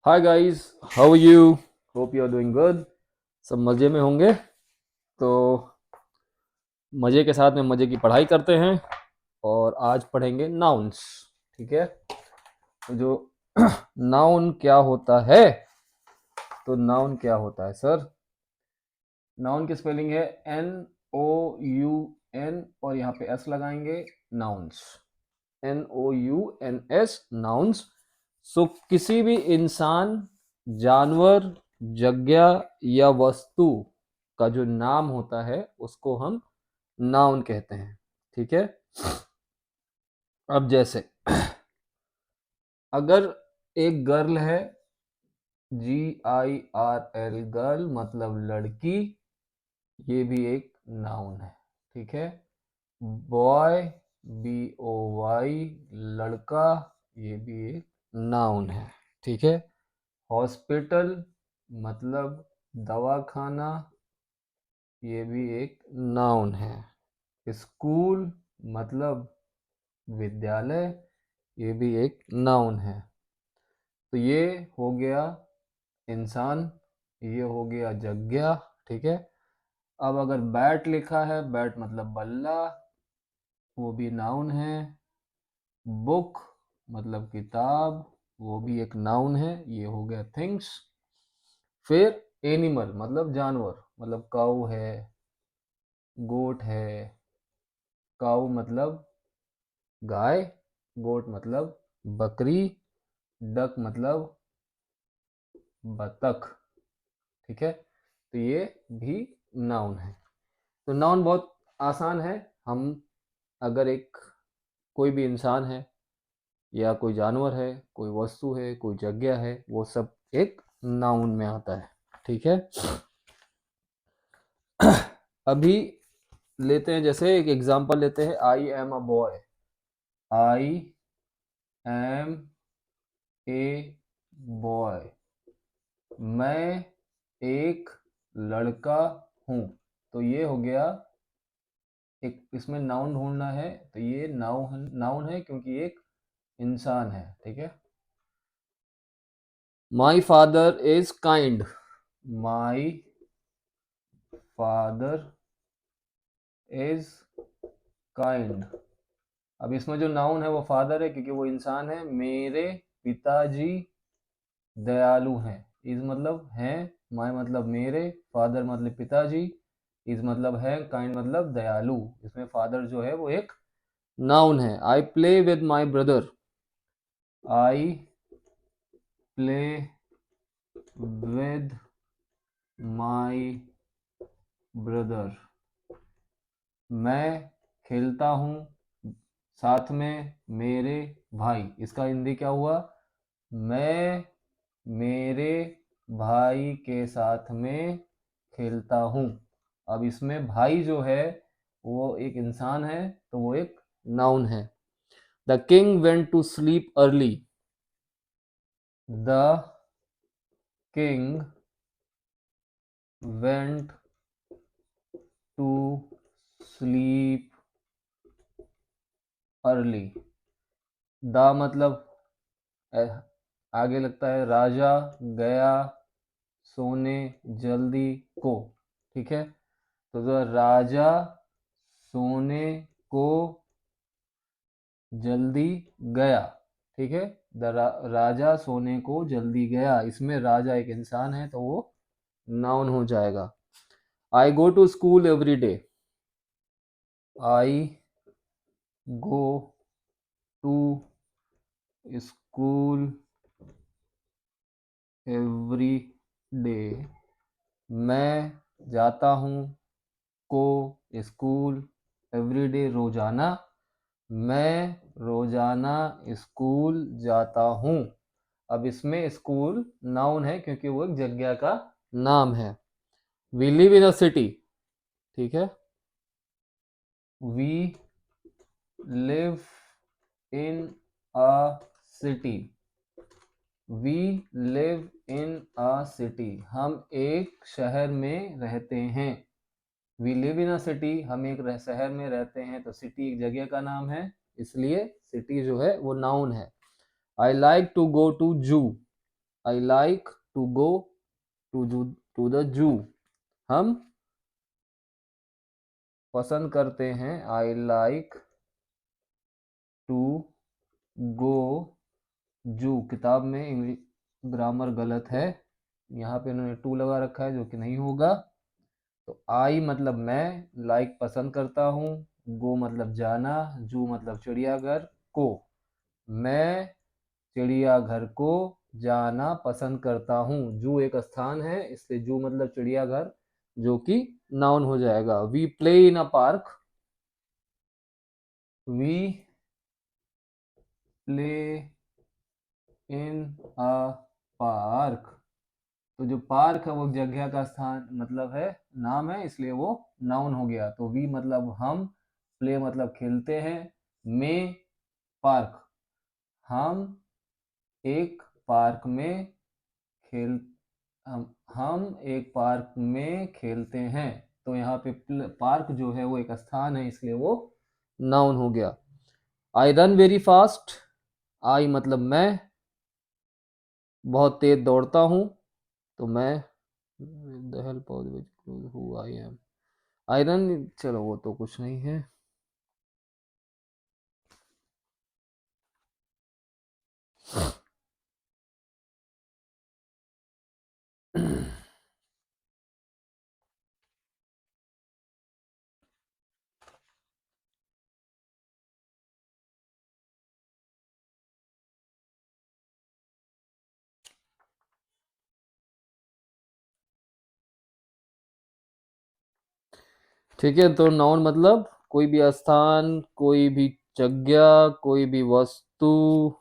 Hi guys, how are you? Hope you are doing good. सब मज़े में होंगे। तो मज़े के साथ में मज़े की पढ़ाई करते हैं और आज पढ़ेंगे नाउन्स। ठीक है। तो जो नाउन क्या होता है, तो नाउन क्या होता है सर? नाउन की स्पेलिंग है NOUN और यहाँ पे S लगाएंगे। Nouns, NOUNS, nouns. सो किसी भी इंसान, जानवर, जगह या वस्तु का जो नाम होता है उसको हम नाउन कहते हैं। ठीक है। अब जैसे अगर एक गर्ल है, GIRL, गर्ल मतलब लड़की, ये भी एक नाउन है। ठीक है। बॉय, BOY, लड़का, ये भी एक नाउन है। ठीक है। हॉस्पिटल मतलब दवाखाना, ये भी एक नाउन है। स्कूल मतलब विद्यालय, ये भी एक नाउन है। तो ये हो गया इंसान, ये हो गया जगह। ठीक है। अब अगर बैट लिखा है, बैट मतलब बल्ला, वो भी नाउन है। बुक मतलब किताब, वो भी एक नाउन है। ये हो गया थिंग्स। फिर एनिमल मतलब जानवर, मतलब काऊ है, गोट है। काऊ मतलब गाय, गोट मतलब बकरी, डक मतलब बतख। ठीक है। तो ये भी नाउन है। तो नाउन बहुत आसान है। हम अगर एक कोई भी इंसान है या कोई जानवर है, कोई वस्तु है, कोई जगह है, वो सब एक नाउन में आता है। ठीक है। अभी लेते हैं, जैसे एक एग्जांपल लेते हैं। I am a boy. I am a boy. मैं एक लड़का हूँ। तो ये हो गया एक, इसमें नाउन ढूंढना है। तो ये नाउन नाउन है क्योंकि एक इंसान है। ठीक है। My father is kind. My father is kind. अब इसमें जो नाउन है वो फादर है क्योंकि वो इंसान है। मेरे पिताजी दयालु हैं। इज मतलब हैं, माई मतलब मेरे, फादर मतलब पिताजी, इज मतलब है, काइंड मतलब दयालु। इसमें फादर जो है वो एक नाउन है। I play with my brother. I play with my brother. मैं खेलता हूँ साथ में मेरे भाई। इसका हिंदी क्या हुआ? मैं मेरे भाई के साथ में खेलता हूँ। अब इसमें भाई जो है वो एक इंसान है, तो वो एक नाउन है। The king went to sleep early. The king went to sleep early. The मतलब आगे लगता है राजा, गया सोने जल्दी को। ठीक है। तो जो राजा सोने को जल्दी गया। ठीक है। राजा सोने को जल्दी गया, इसमें राजा एक इंसान है तो वो नाउन हो जाएगा। I go to school every day. I go to school every day. मैं जाता हूँ को स्कूल, एवरीडे रोजाना, मैं रोजाना स्कूल जाता हूँ। अब इसमें स्कूल नाउन है क्योंकि वो एक जगह का नाम है। We live in a city. ठीक है। We live in a city. We live in a city, हम एक शहर में रहते हैं। We live in a city, हम एक शहर में रहते हैं, तो सिटी एक जगह का नाम है, इसलिए सिटी जो है वो नाउन है। I like to go to zoo. I like to go to the zoo. हम पसंद करते हैं, आई लाइक टू गो जू। किताब में इंग्लिश ग्रामर गलत है, यहाँ पे इन्होंने टू लगा रखा है जो कि नहीं होगा। तो आई मतलब मैं, लाइक पसंद करता हूँ, गो मतलब जाना, जू मतलब चिड़ियाघर, को मैं चिड़ियाघर को जाना पसंद करता हूँ। जू एक स्थान है, इसलिए जू मतलब चिड़ियाघर, जो कि नाउन हो जाएगा। We play in a park, we play in a park. तो जो पार्क है वो जगह का स्थान मतलब है, नाम है, इसलिए वो नाउन हो गया। तो वी मतलब हम, प्ले मतलब खेलते हैं, में पार्क हम एक पार्क में खेल हम एक पार्क में खेलते हैं। तो यहाँ पे पार्क जो है वो एक स्थान है, इसलिए वो नाउन हो गया। आई रन वेरी फास्ट, आई मतलब मैं, बहुत तेज दौड़ता हूँ, तो मैं the help of which who I am. I run, चलो वो तो कुछ नहीं है। ठीक है, तो नाउन मतलब कोई भी स्थान, कोई भी जगह, कोई भी वस्तु,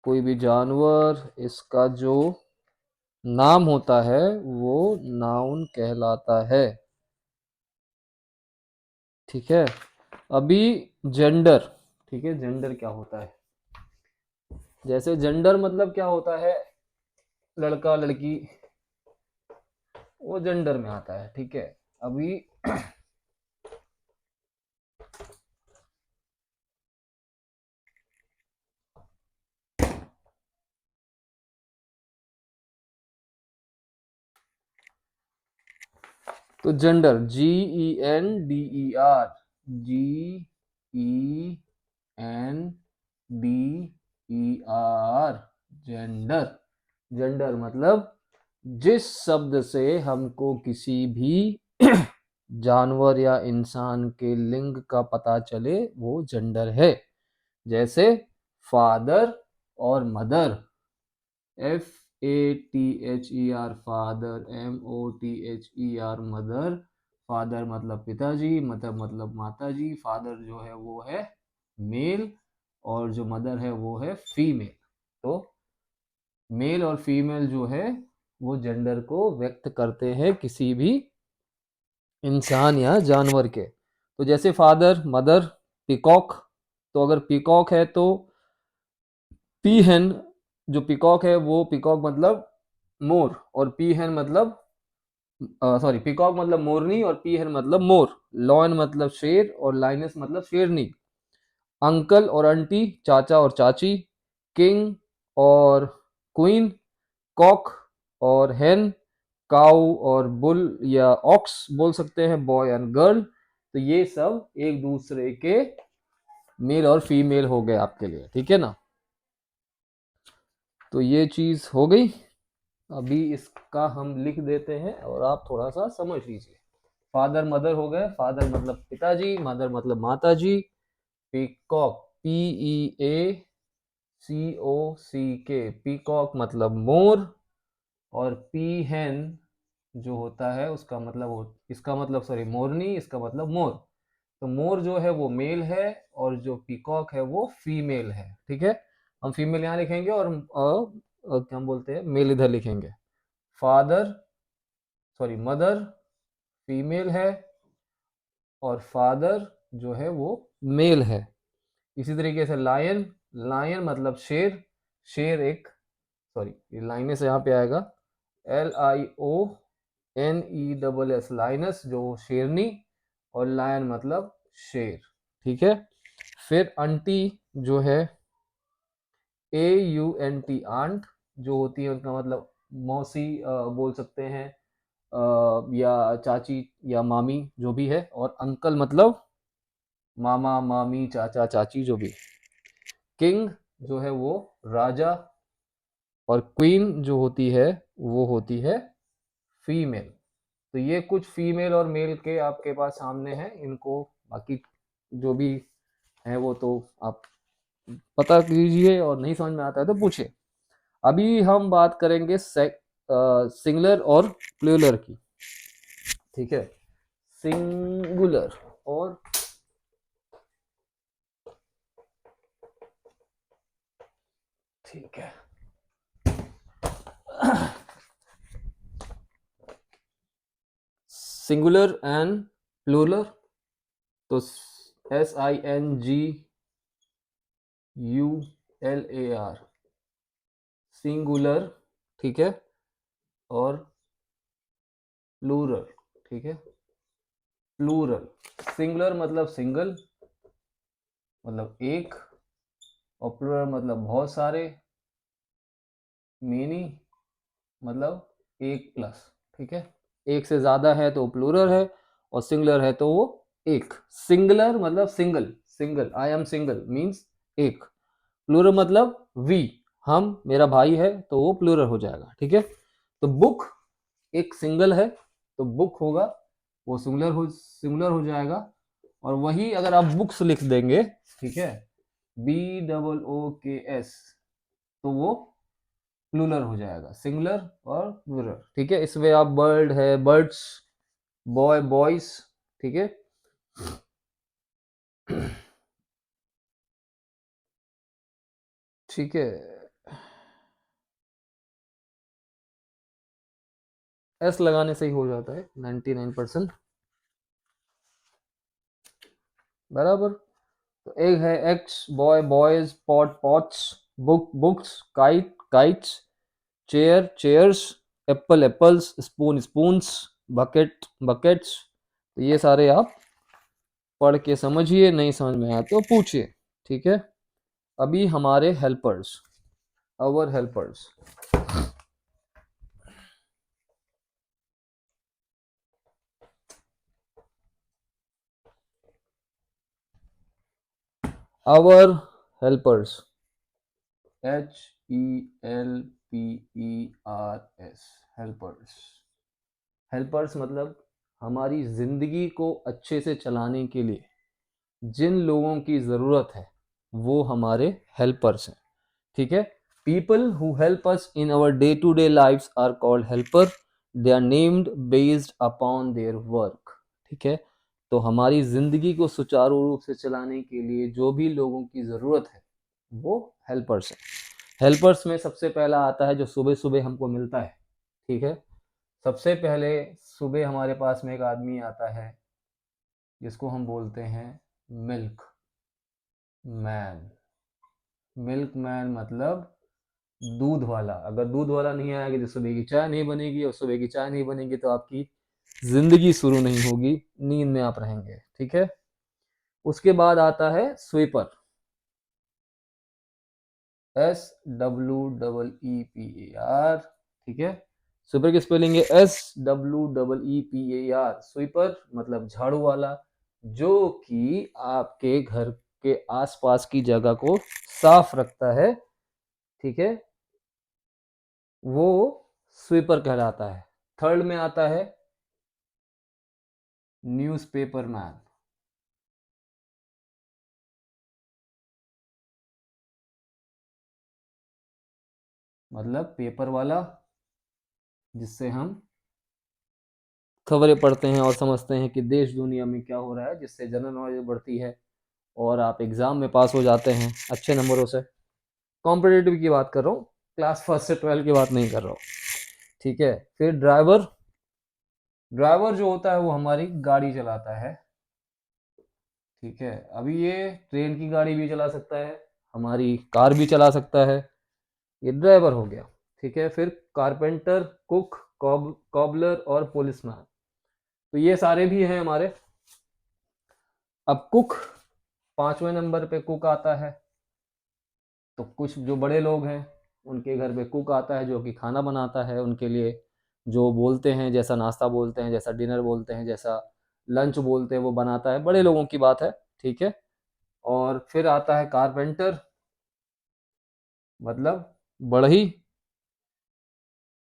कोई भी जानवर, इसका जो नाम होता है वो नाउन कहलाता है। ठीक है, अभी जेंडर। ठीक है, जेंडर क्या होता है? जैसे जेंडर मतलब क्या होता है, लड़का लड़की, वो जेंडर में आता है। ठीक है, अभी तो gender, GENDER, GENDER, gender. Gender मतलब जिस शब्द से हमको किसी भी जानवर या इंसान के लिंग का पता चले वो जेंडर है। जैसे फादर और mother, FATHER father, MOTHER mother. Father मतलब पिताजी, मदर मतलब माताजी। फादर जो है वो है मेल, और जो मदर है वो है फीमेल। तो मेल और फीमेल जो है वो जेंडर को व्यक्त करते हैं किसी भी इंसान या जानवर के। तो जैसे फादर, मदर, पीकॉक। तो अगर पीकॉक है तो पी हेन, जो पीकॉक है वो पीकॉक मतलब मोर, और पी हेन मतलब सॉरी, पीकॉक मतलब मोरनी और पी हेन मतलब मोर। लॉयन मतलब शेर और लाइनस मतलब शेरनी। अंकल और आंटी, चाचा और चाची। किंग और क्वीन। कॉक और हेन। काउ और बुल या ऑक्स बोल सकते हैं, बॉय एंड गर्ल। तो ये सब एक दूसरे के मेल और फीमेल हो गए आपके लिए। ठीक है ना, तो ये चीज हो गई। अभी इसका हम लिख देते हैं और आप थोड़ा सा समझ लीजिए। फादर मदर हो गए, फादर मतलब पिताजी, मदर मतलब माताजी। पीकॉक, PEACOCK, पीकॉक मतलब मोर। और पी हेन जो होता है उसका मतलब इसका मतलब सॉरी मोरनी, इसका मतलब मोर। तो मोर जो है वो मेल है, और जो पीकॉक है वो फीमेल है। ठीक है, हम फीमेल यहाँ लिखेंगे और क्या हम बोलते हैं, मेल इधर लिखेंगे। फादर सॉरी मदर फीमेल है, और फादर जो है वो मेल है। इसी तरीके से लायन, लायन मतलब शेर, शेर एक सॉरी लाइने से यहाँ पे आएगा, LIONESS, लाइनस जो शेरनी, और लायन मतलब शेर। ठीक है, फिर अंटी जो है AUNT आंट जो होती है उसका मतलब मौसी बोल सकते हैं, या चाची या मामी जो भी है, और अंकल मतलब मामा मामी चाचा चाची जो भी। किंग जो है वो राजा, और क्वीन जो होती है वो होती है फीमेल। तो ये कुछ फीमेल और मेल के आपके पास सामने हैं, इनको बाकी जो भी है वो तो आप पता कीजिए, और नहीं समझ में आता है तो पूछिए। अभी हम बात करेंगे सिंगुलर और प्लूरल की, ठीक है। सिंगुलर और ठीक है सिंगुलर एंड प्लूरल, तो SINGULAR सिंगुलर, ठीक है, और प्लूरल, ठीक है। प्लूरल, सिंगुलर मतलब सिंगल मतलब एक, और प्लूरल मतलब बहुत सारे, मेनी मतलब एक प्लस, ठीक है। एक से ज्यादा है तो प्लूरल है, और सिंगुलर है तो वो एक। सिंगुलर मतलब single, single I am single means एक। प्लूरल मतलब वी, हम, मेरा भाई है, तो वो प्लूरल हो जाएगा, ठीक है। तो बुक एक सिंगल है तो बुक होगा, वो सिंगुलर हो जाएगा। और वही अगर आप बुक्स लिख देंगे, ठीक है, BOOKS, तो वो प्लूरल हो जाएगा, सिंगुलर और प्लूरल, ठीक है। इसमें आप बर्ड है बर्ड्स, बॉय बॉयज, ठीक है। ठीक है, एस लगाने से ही हो जाता है 99%, बराबर। तो एक है x, boy boys, pot pots, book books, kite kites, chair chairs, Apple apples, spoon spoons, bucket buckets. तो ये सारे आप पढ़ के समझिए, नहीं समझ में आया तो पूछिए, ठीक है। अभी हमारे helpers, our helpers, our helpers, HELPERS, helpers. Helpers मतलब हमारी जिंदगी को अच्छे से चलाने के लिए जिन लोगों की जरूरत है वो हमारे हेल्पर्स हैं, ठीक है। People who help us in our day to day lives are called helper, they are named based upon their work, ठीक है। तो हमारी जिंदगी को सुचारू रूप से चलाने के लिए जो भी लोगों की जरूरत है वो हेल्पर्स है। हेल्पर्स में सबसे पहला आता है जो सुबह सुबह हमको मिलता है, ठीक है। सबसे पहले सुबह हमारे पास में एक आदमी आता है जिसको हम बोलते हैं मिल्क मैन। मिल्क मैन मतलब दूध वाला। अगर दूध वाला नहीं आएगा तो सुबह की चाय नहीं बनेगी, और सुबह की चाय नहीं बनेगी तो आपकी जिंदगी शुरू नहीं होगी, नींद में आप रहेंगे, ठीक है। उसके बाद आता है स्वीपर, SWEEPER, ठीक है। स्वीपर की स्पेलिंग है SWEEPER। स्वीपर मतलब झाड़ू वाला, जो कि आपके घर के आसपास की जगह को साफ रखता है, ठीक है, वो स्वीपर कहलाता है। थर्ड में आता है न्यूज़पेपर मैन, मतलब पेपर वाला, जिससे हम खबरें पढ़ते हैं और समझते हैं कि देश दुनिया में क्या हो रहा है, जिससे जनरल नॉलेज बढ़ती है और आप एग्जाम में पास हो जाते हैं अच्छे नंबरों से। कॉम्पिटेटिव की बात कर रहा हूँ, क्लास फर्स्ट से 12 की बात नहीं कर रहा हूँ, ठीक है। फिर ड्राइवर, ड्राइवर जो होता है वो हमारी गाड़ी चलाता है, ठीक है। अभी ये ट्रेन की गाड़ी भी चला सकता है, हमारी कार भी चला सकता है, ये ड्राइवर हो गया, ठीक है। फिर कारपेंटर, कुक, कॉबलर और पुलिसमैन, तो ये सारे भी हैं हमारे। अब कुक, 5वें नंबर पे कुक आता है, तो कुछ जो बड़े लोग हैं उनके घर पे कुक आता है जो कि खाना बनाता है उनके लिए, जो बोलते हैं जैसा नाश्ता बोलते हैं, जैसा डिनर बोलते हैं, जैसा लंच बोलते हैं वो बनाता है, बड़े लोगों की बात है, ठीक है। और फिर आता है कारपेंटर, मतलब बढ़ई,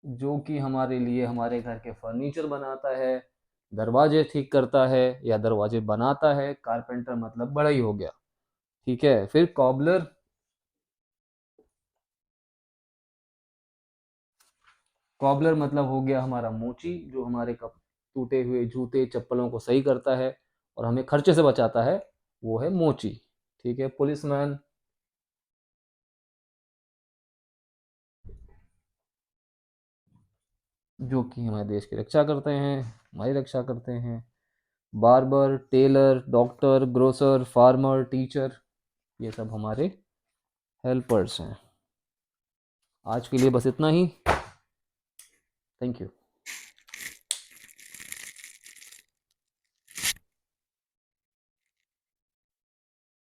जो कि हमारे लिए हमारे घर के फर्नीचर बनाता है, दरवाजे ठीक करता है या दरवाजे बनाता है, कारपेंटर मतलब बढ़ई हो गया, ठीक है। फिर कॉबलर, कॉबलर मतलब हो गया हमारा मोची, जो हमारे कप टूटे हुए जूते चप्पलों को सही करता है और हमें खर्चे से बचाता है, वो है मोची, ठीक है। पुलिसमैन, जो कि हमारे देश की रक्षा करते हैं, हमारी रक्षा करते हैं। Barber, tailor, doctor, grocer, farmer, teacher, ये सब हमारे हेल्पर्स हैं। आज के लिए बस इतना ही। Thank you.